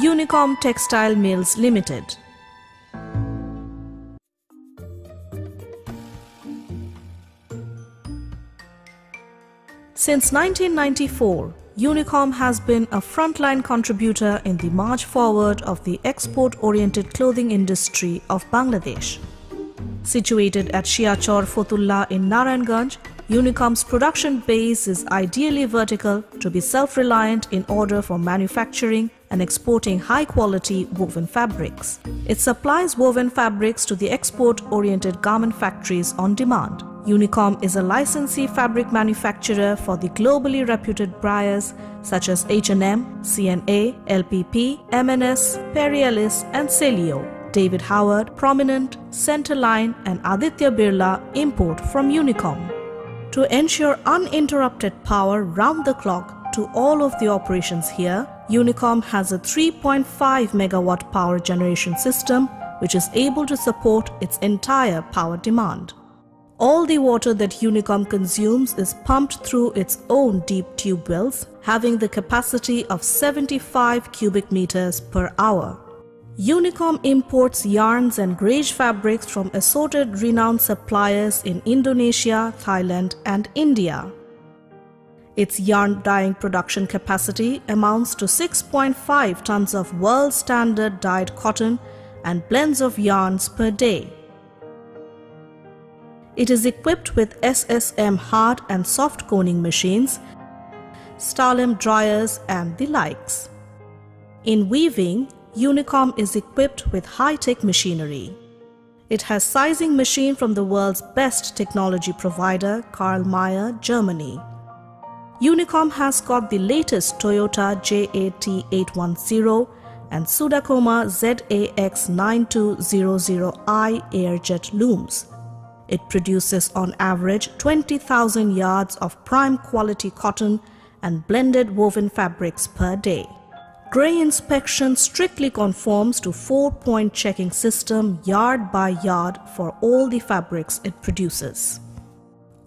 Unicome Textile Mills Limited. Since 1994, Unicome has been a frontline contributor in the march forward of the export-oriented clothing industry of Bangladesh. Situated at Shiachor Fotullah in Narayanganj, Unicome's production base is ideally vertical to be self-reliant in order for manufacturing and exporting high-quality woven fabrics. It supplies woven fabrics to the export-oriented garment factories on demand. Unicome is a licensee fabric manufacturer for the globally reputed buyers such as H&M, C&A, LPP, M&S, Perry Ellis and Celio. David Howard, Prominent, Centerline and Aditya Birla import from Unicome. To ensure uninterrupted power round the clock to all of the operations here, Unicome has a 3.5 megawatt power generation system which is able to support its entire power demand. All the water that Unicome consumes is pumped through its own deep tube wells, having the capacity of 75 cubic meters per hour. Unicome imports yarns and greige fabrics from assorted renowned suppliers in Indonesia, Thailand and India. Its yarn dyeing production capacity amounts to 6.5 tons of world standard dyed cotton and blends of yarns per day. It is equipped with SSM hard and soft coning machines, Stalem dryers and the likes. In weaving, Unicome is equipped with high-tech machinery. It has sizing machine from the world's best technology provider, Karl Mayer, Germany. Unicome has got the latest Toyota JAT810 and Sudakoma ZAX9200i airjet looms. It produces on average 20,000 yards of prime quality cotton and blended woven fabrics per day. Gray inspection strictly conforms to 4-point checking system yard by yard for all the fabrics it produces.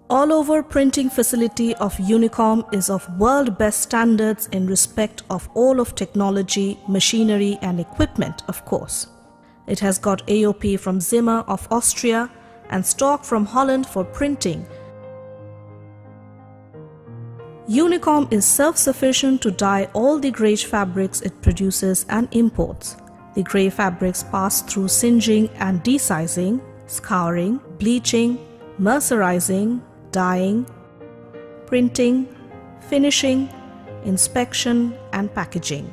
All-over printing facility of Unicome is of world best standards in respect of all of technology, machinery and equipment, of course. It has got AOP from Zimmer of Austria and stock from Holland for printing. Unicome is self-sufficient to dye all the greige fabrics it produces and imports. The grey fabrics pass through singeing and desizing, scouring, bleaching, mercerizing, dyeing, printing, finishing, inspection and packaging.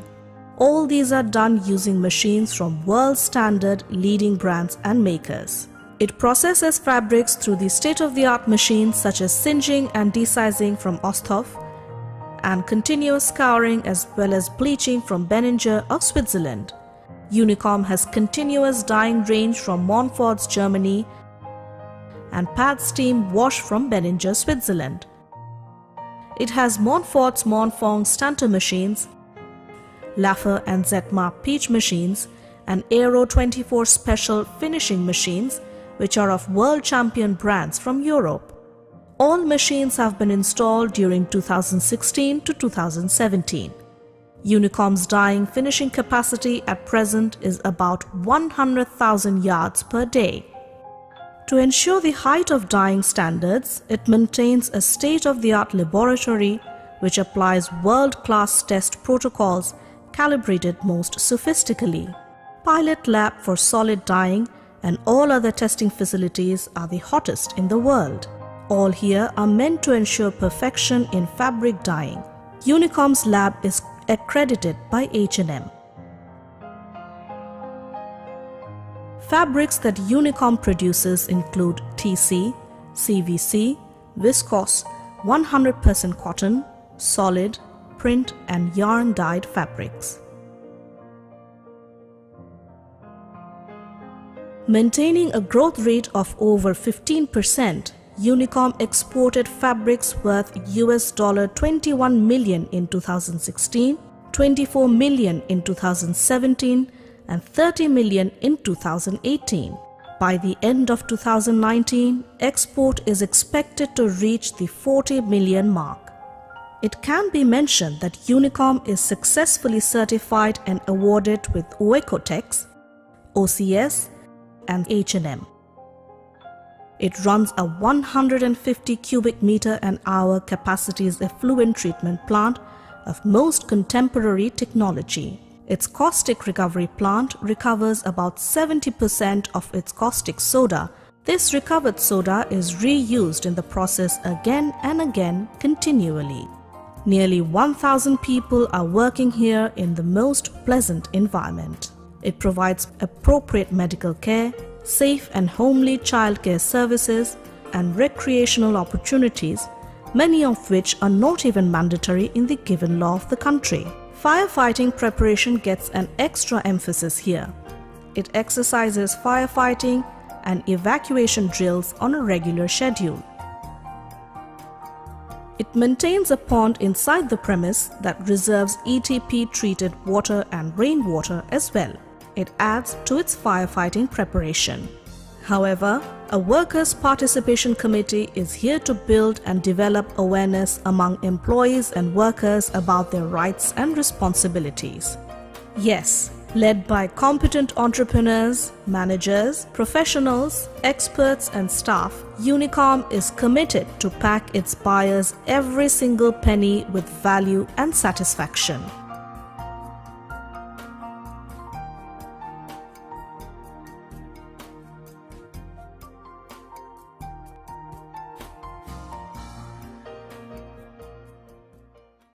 All these are done using machines from world-standard leading brands and makers. It processes fabrics through the state-of-the-art machines such as singeing and desizing from Osthoff and continuous scouring as well as bleaching from Benninger of Switzerland. Unicome has continuous dyeing range from Montfort's Germany and pad steam wash from Benninger, Switzerland. It has Montfort's Montfong Stanter machines, Laffer and Zetma Peach machines and Aero 24 special finishing machines which are of world champion brands from Europe. All machines have been installed during 2016 to 2017. Unicome's dyeing finishing capacity at present is about 100,000 yards per day. To ensure the height of dyeing standards, it maintains a state-of-the-art laboratory which applies world-class test protocols calibrated most sophisticatedly. Pilot lab for solid dyeing and all other testing facilities are the hottest in the world. All here are meant to ensure perfection in fabric dyeing. Unicome's lab is accredited by H&M. Fabrics that Unicome produces include TC, CVC, viscose, 100% cotton, solid, print and yarn dyed fabrics. Maintaining a growth rate of over 15%, Unicome exported fabrics worth $21 million in 2016, $24 million in 2017 and $30 million in 2018. By the end of 2019, export is expected to reach the 40 million mark. It can be mentioned that Unicome is successfully certified and awarded with Oecotex, OCS, and H&M. It runs a 150 cubic meter an hour capacities effluent treatment plant of most contemporary technology. Its caustic recovery plant recovers about 70% of its caustic soda. This recovered soda is reused in the process again and again continually. Nearly 1,000 people are working here in the most pleasant environment. It provides appropriate medical care, safe and homely childcare services, and recreational opportunities, many of which are not even mandatory in the given law of the country. Firefighting preparation gets an extra emphasis here. It exercises firefighting and evacuation drills on a regular schedule. It maintains a pond inside the premise that reserves ETP-treated water and rainwater as well. It adds to its firefighting preparation. However, a workers' participation committee is here to build and develop awareness among employees and workers about their rights and responsibilities. Yes, led by competent entrepreneurs, managers, professionals, experts and staff, Unicome is committed to pack its buyers every single penny with value and satisfaction.